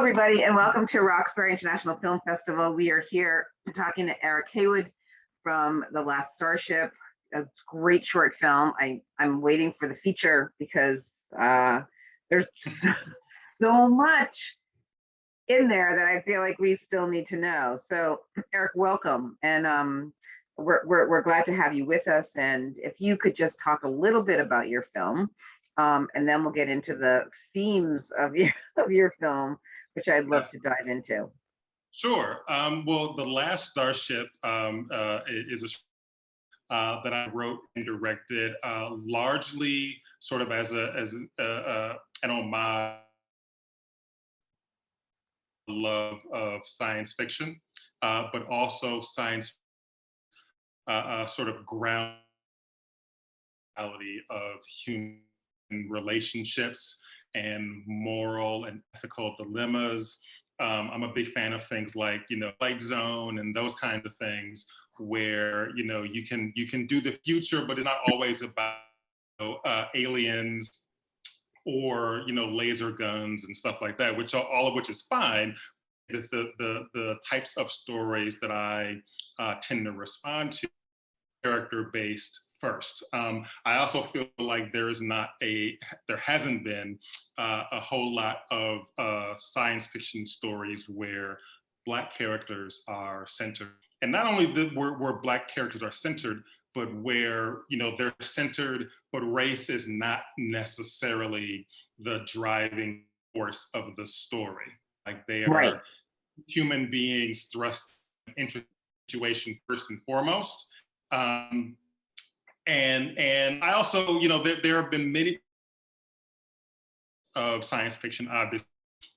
everybody, and welcome to Roxbury International Film Festival. We are here talking to Eric Haywood from The Last Starship, a great short film. I'm waiting for the feature because there's so much in there that I feel like we still need to know. So, Eric, welcome, and we're glad to have you with us. And if you could just talk a little bit about your film, and then we'll get into the themes of your film, which I'd love to dive into. Sure. Well, The Last Starship is a that I wrote and directed, largely sort of as an homage love of science fiction, but also science sort of ground of human relationships and moral and ethical dilemmas. I'm a big fan of things like, Light Zone and those kinds of things where, you can do the future, but it's not always about aliens or, laser guns and stuff like that, which all of which is fine. The types of stories that I tend to respond to, character-based first. I also feel like there hasn't been a whole lot of science fiction stories where Black characters are centered. And not only where Black characters are centered, but where, they're centered, but race is not necessarily the driving force of the story. Like they are human beings thrust into a situation first and foremost. And I also, there have been many of science fiction, obviously,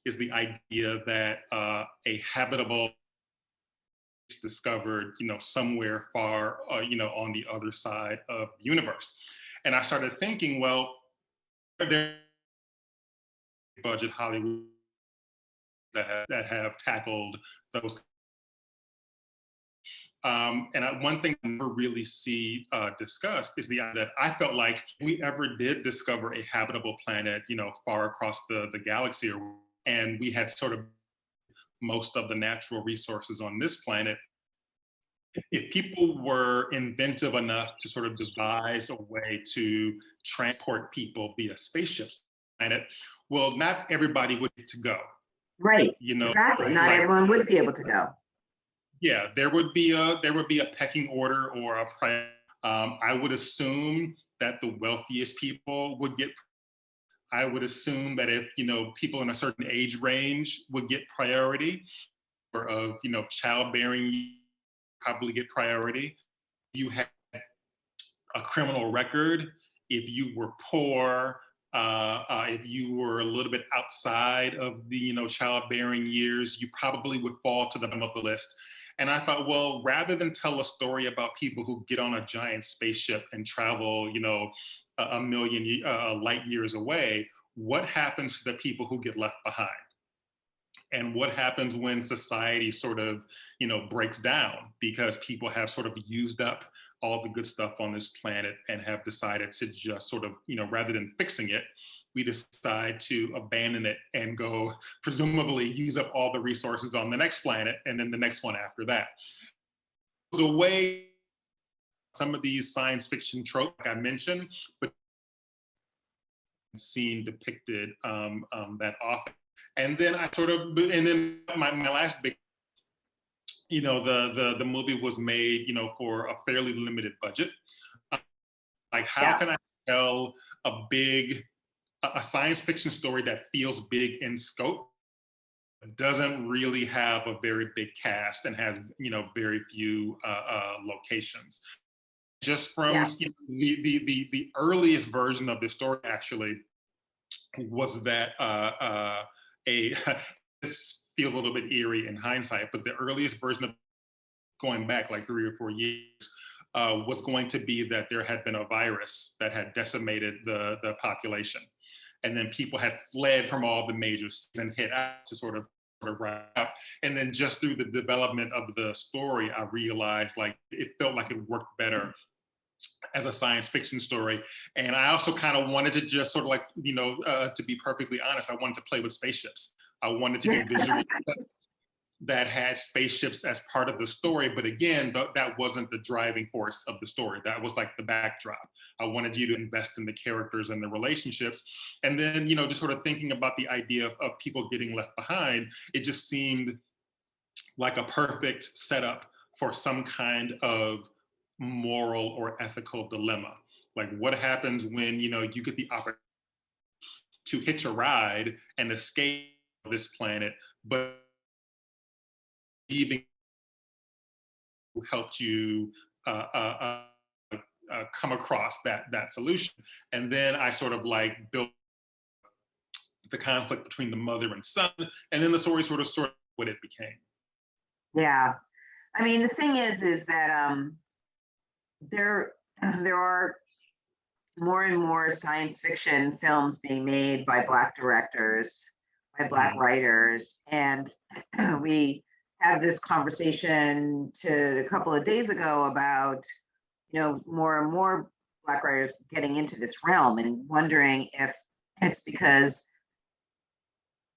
is the idea that a habitable is discovered, somewhere far, on the other side of the universe. And I started thinking, well, there budget Hollywood that have tackled those. And one thing I never really see discussed is the idea that I felt like if we ever did discover a habitable planet, far across the galaxy, and we had sort of most of the natural resources on this planet, if people were inventive enough to sort of devise a way to transport people via spaceships, planet, well, not everybody would get to go. Right. Exactly. Not everyone would be able to go. Yeah, there would be a pecking order or a priority. I would assume that the wealthiest people would get. I would assume that if people in a certain age range would get priority, or of childbearing probably get priority. You had a criminal record. If you were poor, if you were a little bit outside of the childbearing years, you probably would fall to the bottom of the list. And I thought, well, rather than tell a story about people who get on a giant spaceship and travel, a million light years away, what happens to the people who get left behind? And what happens when society sort of, breaks down because people have sort of used up all the good stuff on this planet and have decided to just sort of, rather than fixing it, we decide to abandon it and go presumably use up all the resources on the next planet and then the next one after that. It was a way some of these science fiction tropes like I mentioned, but seen depicted that often. And then my last big, the movie was made, for a fairly limited budget. Like how can I tell a science fiction story that feels big in scope, doesn't really have a very big cast and has, very few locations. Just from the earliest version of the story actually was that this feels a little bit eerie in hindsight, but the earliest version of going back like 3 or 4 years was going to be that there had been a virus that had decimated the population. And then people had fled from all the major cities and hit out to sort of wrap up. And then just through the development of the story, I realized like it felt like it worked better as a science fiction story. And I also kind of wanted to just sort of like, to be perfectly honest, I wanted to play with spaceships. I wanted to do visual that had spaceships as part of the story. But again, that wasn't the driving force of the story. That was like the backdrop. I wanted you to invest in the characters and the relationships. And then, just sort of thinking about the idea of people getting left behind, it just seemed like a perfect setup for some kind of moral or ethical dilemma. Like, what happens when, you get the opportunity to hitch a ride and escape this planet, but leaving helped you come across that solution. And then I sort of like built the conflict between the mother and son, and then the story sort of what it became. Yeah. I mean, the thing is that there are more and more science fiction films being made by Black directors, by Black writers, and we had this conversation a couple of days ago about more and more Black writers getting into this realm and wondering if it's because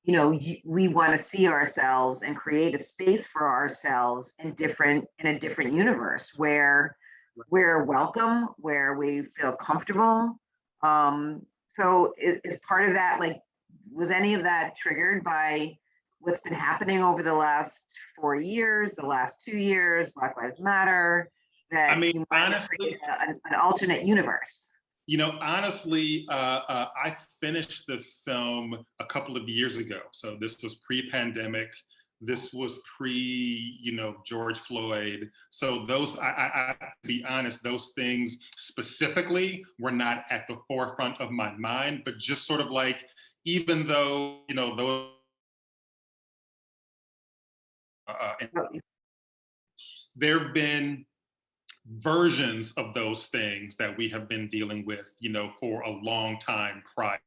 we want to see ourselves and create a space for ourselves in a different universe where we're welcome, where we feel comfortable. So is part of that, like, was any of that triggered by what's been happening over the last 4 years, the last 2 years, Black Lives Matter, that you might honestly, create an alternate universe? Honestly, I finished the film a couple of years ago. So this was pre-pandemic. This was George Floyd. So those, I to be honest, those things specifically were not at the forefront of my mind, but just sort of like, even though, those, there have been versions of those things that we have been dealing with, for a long time prior,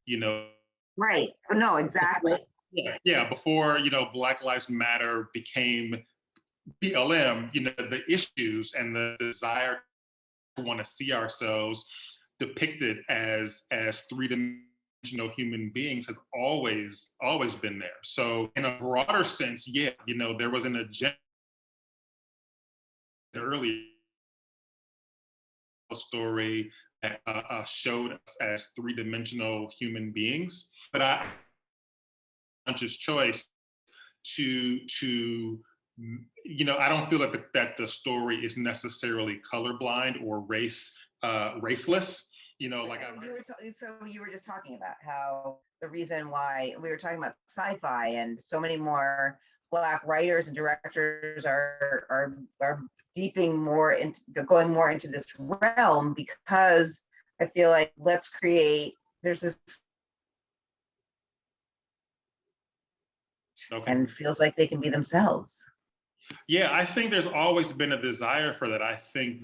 Right. No, exactly. Yeah, before, Black Lives Matter became BLM, the issues and the desire to want to see ourselves depicted as three-dimensional human beings has always been there. So in a broader sense, yeah, there was an agenda earlier story that showed us as three-dimensional human beings, but I conscious choice to I don't feel like that the story is necessarily colorblind or raceless. So you were just talking about how the reason why we were talking about sci-fi and so many more Black writers and directors are deeping more into going more into this realm, because I feel like there's this and feels like they can be themselves. Yeah, I think there's always been a desire for that. I think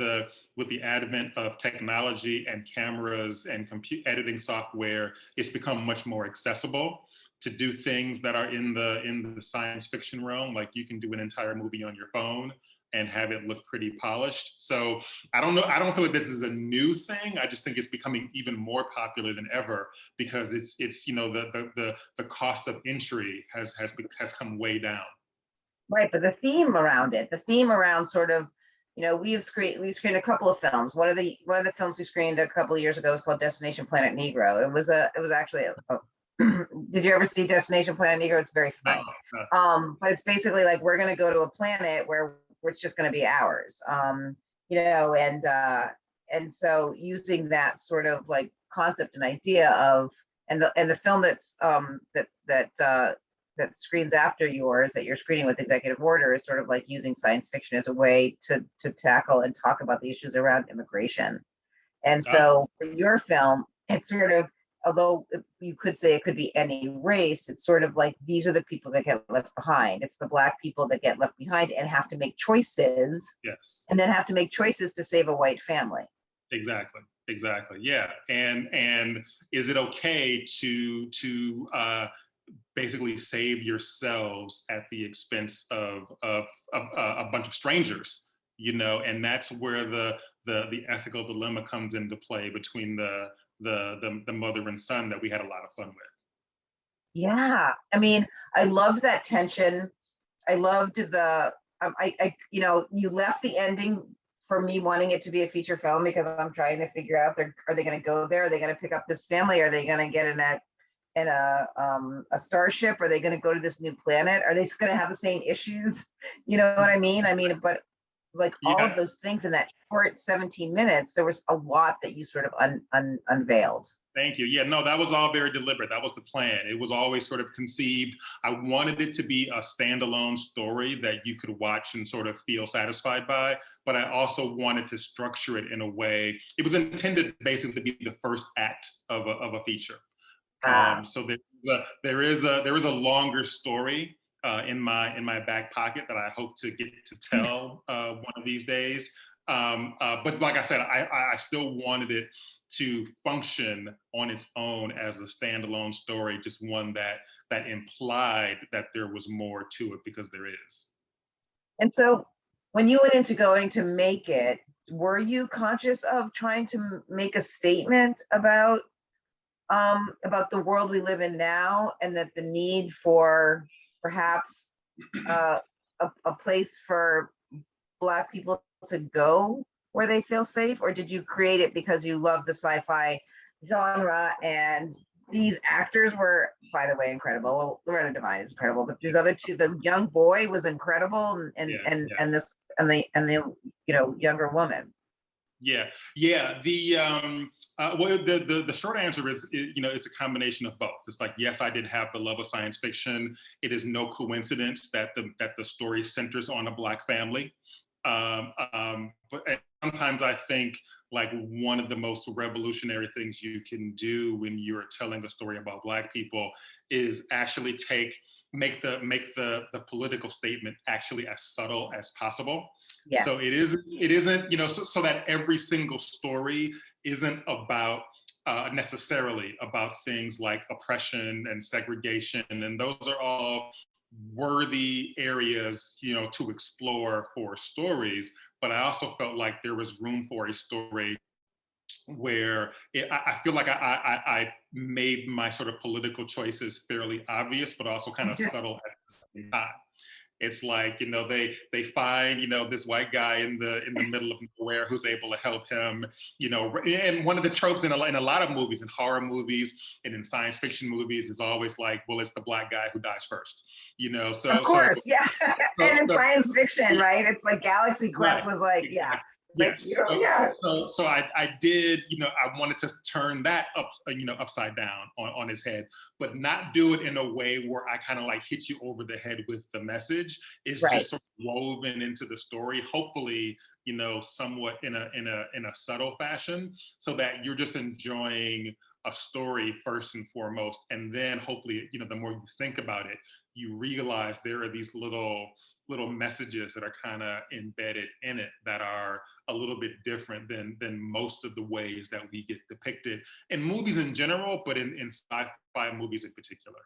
with the advent of technology and cameras and editing software, it's become much more accessible to do things that are in the science fiction realm. Like, you can do an entire movie on your phone and have it look pretty polished. So I don't know. I don't feel like this is a new thing. I just think it's becoming even more popular than ever because it's the cost of entry has come way down. Right, but the theme around sort of, we've screened a couple of films. One of the films we screened a couple of years ago was called Destination Planet Negro. It was actually did you ever see Destination Planet Negro? It's very funny. But it's basically like, we're going to go to a planet where it's just going to be ours. And so using that sort of like concept and idea of, and the film that screens after yours, that you're screening with executive order, is sort of like using science fiction as a way to tackle and talk about the issues around immigration. And so for your film, it's sort of, although you could say it could be any race, it's sort of like, these are the people that get left behind. It's the Black people that get left behind and have to make choices. Yes. And then have to make choices to save a white family. Exactly. Yeah. And is it okay to basically save yourselves at the expense of a bunch of strangers, and that's where the ethical dilemma comes into play between the mother and son that we had a lot of fun with. Yeah. I mean, I loved that tension. I loved the you left the ending for me wanting it to be a feature film because I'm trying to figure out are they going to go there? Are they going to pick up this family? Are they going to get in a starship? Are they going to go to this new planet? Are they going to have the same issues? You know what I mean? I mean, but like all of Yeah. those things in that short 17 minutes, there was a lot that you sort of unveiled. Thank you. Yeah, no, that was all very deliberate. That was the plan. It was always sort of conceived. I wanted it to be a standalone story that you could watch and sort of feel satisfied by, but I also wanted to structure it in a way. It was intended basically to be the first act of a feature. Ah, So there is a longer story in my back pocket that I hope to get to tell one of these days. But like I said, I still wanted it to function on its own as a standalone story, just one that implied that there was more to it because there is. and so when you went into going to make it, were you conscious of trying to make a statement about the world we live in now and that the need for perhaps uh, a place for Black people to go where they feel safe? Or did you create it because you love the sci-fi genre and these actors were, by the way, incredible? Well, Loretta Devine is incredible, but these other two, the young boy was incredible, and Yeah, and yeah. and this and the younger woman. Yeah, yeah. Well, the short answer is, it's a combination of both. It's like, yes, I did have the love of science fiction. It is no coincidence that the story centers on a Black family. But sometimes I think like one of the most revolutionary things you can do when you're telling a story about Black people is actually make the political statement actually as subtle as possible. Yes. So it isn't, so that every single story isn't about necessarily about things like oppression and segregation, and those are all worthy areas, to explore for stories. But I also felt like there was room for a story where I feel like I made my sort of political choices fairly obvious, but also kind of subtle at the same time. It's like, they find, this white guy in the middle of nowhere who's able to help him, and one of the tropes in a lot of movies, in horror movies and in science fiction movies, is always like, well, it's the Black guy who dies first, Of so course, yeah. And in so science fiction, right? It's like Galaxy Quest right. was like, yeah, Exactly. like Yes. yeah, So I did, I wanted to turn that upside down on his head, but not do it in a way where I kind of like hit you over the head with the message. It's right. just sort of woven into the story, hopefully, somewhat in a subtle fashion, so that you're just enjoying a story first and foremost. And then hopefully, the more you think about it, you realize there are these little messages that are kind of embedded in it that are a little bit different than most of the ways that we get depicted in movies in general, but in sci-fi movies in particular.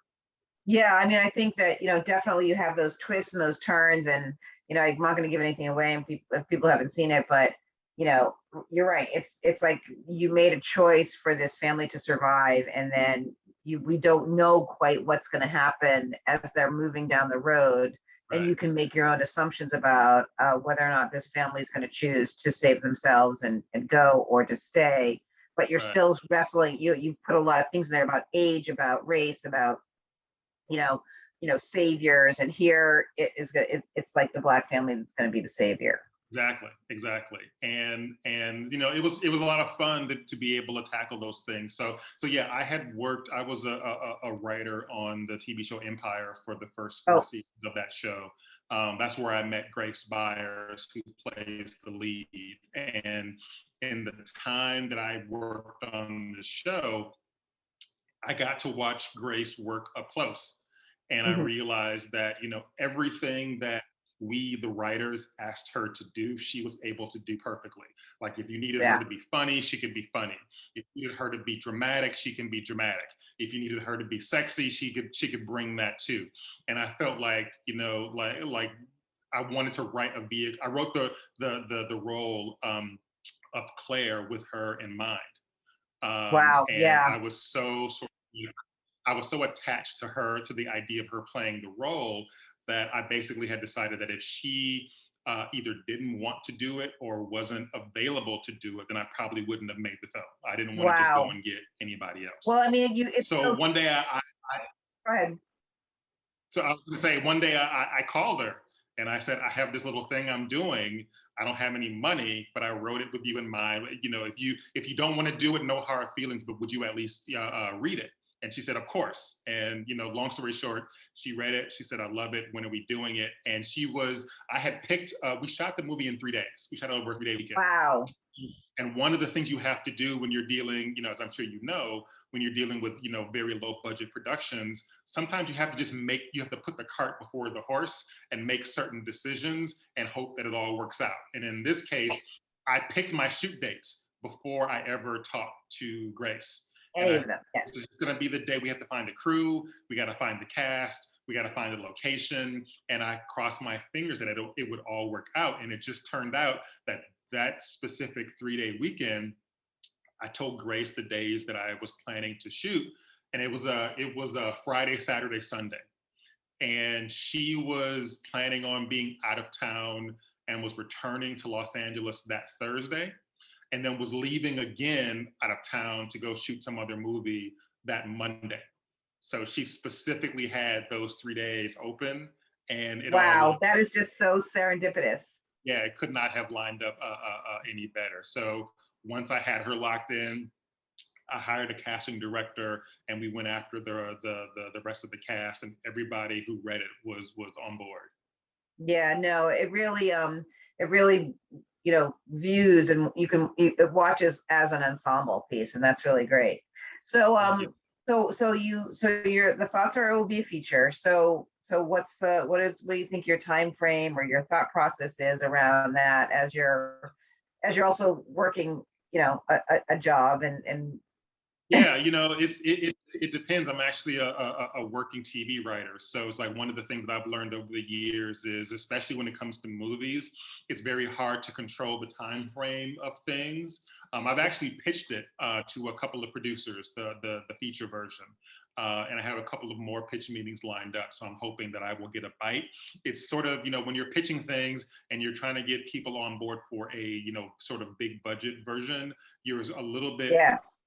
Yeah, I mean, I think that, definitely you have those twists and those turns, and I'm not going to give anything away, and if people haven't seen it, but you're right. It's like you made a choice for this family to survive, and then we don't know quite what's going to happen as they're moving down the road, and Right, you can make your own assumptions about whether or not this family is going to choose to save themselves and go, or to stay. But you're right. still wrestling. You put a lot of things in there about age, about race, about you know, saviors. And here it's like the Black family that's going to be the savior. Exactly, exactly. And it was a lot of fun to be able to tackle those things. So yeah, I was a writer on the TV show Empire for the first four Oh, seasons of that show. That's where I met Grace Byers, who plays the lead. And in the time that I worked on the show, I got to watch Grace work up close. And I mhm. realized that, everything that we, the writers, asked her to do, she was able to do perfectly. Like if you needed her Yeah. to be funny, she could be funny. If you needed her to be dramatic, she can be dramatic. If you needed her to be sexy, she could bring that too. And I felt like, like I wanted to write a vehicle. I wrote the role of Claire with her in mind. Wow. And Yeah. I was so sort of I was so attached to her, to the idea of her playing the role, that I basically had decided that if she either didn't want to do it or wasn't available to do it, then I probably wouldn't have made the film. I didn't want to just go Wow. and get anybody else. Well, I mean, it's So so, one day go ahead. so I was going to say, one day I called her and I said, I have this little thing I'm doing. I don't have any money, but I wrote it with you in mind. You know, if you don't want to do it, no hard feelings, but would you at least read it? And she said, of course. And, you know, long story short, she read it. She said, I love it. When are we doing it? And I had picked, we shot the movie in 3 days. We shot it over a 3-day weekend. Wow. And one of the things you have to do when you're dealing, you know, as I'm sure you know, when you're dealing with, you know, very low budget productions, sometimes you have to just you have to put the cart before the horse and make certain decisions and hope that it all works out. And in this case, I picked my shoot dates before I ever talked to Grace. Any And of them. Yes. this is going to be the day we have to find the crew, we got to find the cast, we got to find the location. And I crossed my fingers that it would all work out. And it just turned out that specific 3-day weekend, I told Grace the days that I was planning to shoot, and it was a Friday, Saturday, Sunday, and she was planning on being out of town and was returning to Los Angeles that Thursday, and then was leaving again out of town to go shoot some other movie that Monday. So she specifically had those 3 days open, and Wow, that is just so serendipitous. Yeah, it could not have lined up any better. So once I had her locked in, I hired a casting director, and we went after the rest of the cast, and everybody who read it was on board. Yeah, no, it really, you know, views, and it watches as an ensemble piece, and that's really great. So so the thoughts are, it will be a feature. So what do you think your time frame or your thought process is around that, as you're also working, you know, a job and Yeah, you know, it depends. I'm actually a working TV writer, so it's like one of the things that I've learned over the years is, especially when it comes to movies, it's very hard to control the time frame of things. I've actually pitched it to a couple of producers, the feature version, and I have a couple of more pitch meetings lined up. So I'm hoping that I will get a bite. It's sort of, you know, when you're pitching things and you're trying to get people on board for a, you know, sort of big budget version, you're a little bit yes.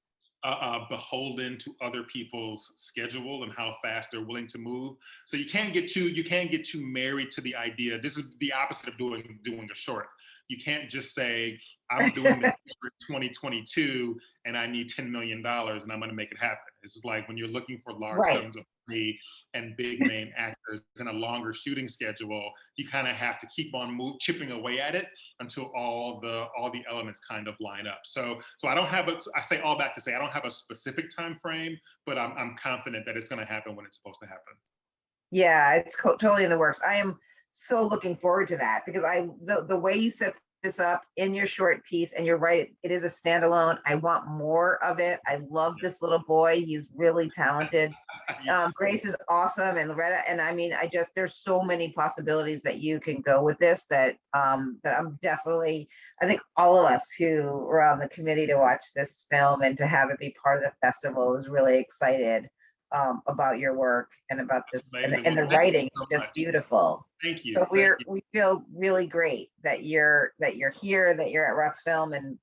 Beholden to other people's schedule and how fast they're willing to move. So you can't get too married to the idea. This is the opposite of doing a short. You can't just say, I'm doing the for 2022 and I need $10 million and I'm going to make it happen. It's just like when you're looking for large sums of money and big name actors in a longer shooting schedule, you kind of have to keep on chipping away at it until all the elements kind of line up. So I don't have I say all that to say I don't have a specific time frame, but I'm confident that it's going to happen when it's supposed to happen. Yeah, it's totally in the works. I am so looking forward to that, because the way you set this up in your short piece, and you're right, it is a standalone. I want more of it. I love this little boy. He's really talented. Grace is awesome, and Loretta, and I mean, there's so many possibilities that you can go with this, that I'm definitely, I think all of us who were on the committee to watch this film and to have it be part of the festival is really excited about your work and about this, and the writing is just beautiful. Thank you. So we feel really great that you're here, that you're at RoxFilm, and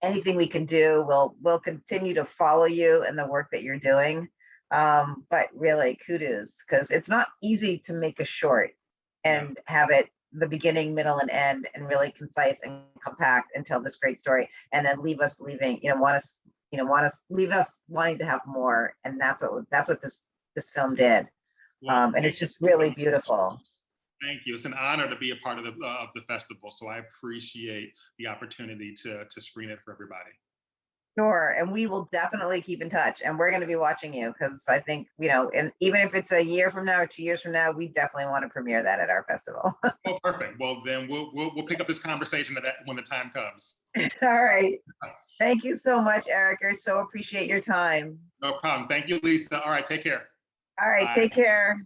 anything we can do, we'll continue to follow you and the work that you're doing. But really kudos, because it's not easy to make a short and have it the beginning, middle, and end, and really concise and compact, and tell this great story, and then leave us wanting to have more. And that's what this film did. And it's just really beautiful. Thank you. It's an honor to be a part of the festival. So I appreciate the opportunity to screen it for everybody. Sure. And we will definitely keep in touch, and we're going to be watching you, because I think, you know, and even if it's a year from now or 2 years from now, we definitely want to premiere that at our festival. Oh, perfect. Well, then we'll pick up this conversation when the time comes. All right. Thank you so much, Eric. I so appreciate your time. No problem. Thank you, Lisa. All right. Take care. All right. Bye. Take care.